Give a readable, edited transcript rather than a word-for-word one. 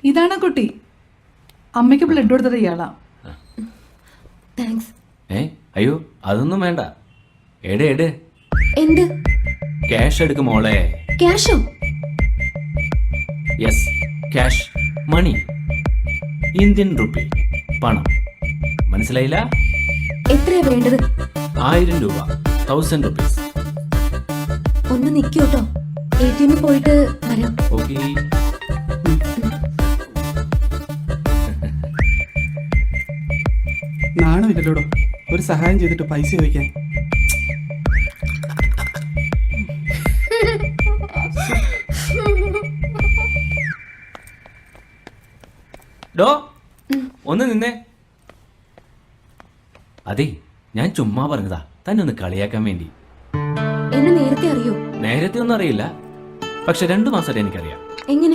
ഇതാണ് കുട്ടി. അമ്മയ്ക്ക് ബ്ലഡ് കൊടുത്തത് ഇയാളാ. താങ്ക്സ്. അയ്യോ അതൊന്നും വേണ്ട. എട് എന്ത്? ക്യാഷ് എടുക്ക് മോളെ. ക്യാഷോ? യെസ്, ക്യാഷ്, മണി, ഇന്ത്യൻ റുപ്പി, പണം. മനസ്സിലായില്ല? എത്രയാ വേണ്ടത്? 1000 രൂപ, 1000 റുപ്പീസ്. ഒന്ന് നിൽക്കൂട്ടോ, ATM പോയിട്ട് വരാം. ഓക്കെ. നാണമില്ലല്ലോടോ ഒരു സഹായം ചെയ്തിട്ട് പൈസ ചോദിക്കാൻ. ഡോ ഒന്ന് നിന്നേ. അതെ, ഞാൻ ചുമ്മാ പറഞ്ഞതാ, തന്നെ ഒന്ന് കളിയാക്കാൻ വേണ്ടി. എന്നെ നേരത്തെ അറിയോ? നേരത്തെ ഒന്നും അറിയില്ല, പക്ഷെ 2 മാസമായിട്ട് എനിക്കറിയാം. എങ്ങനെ?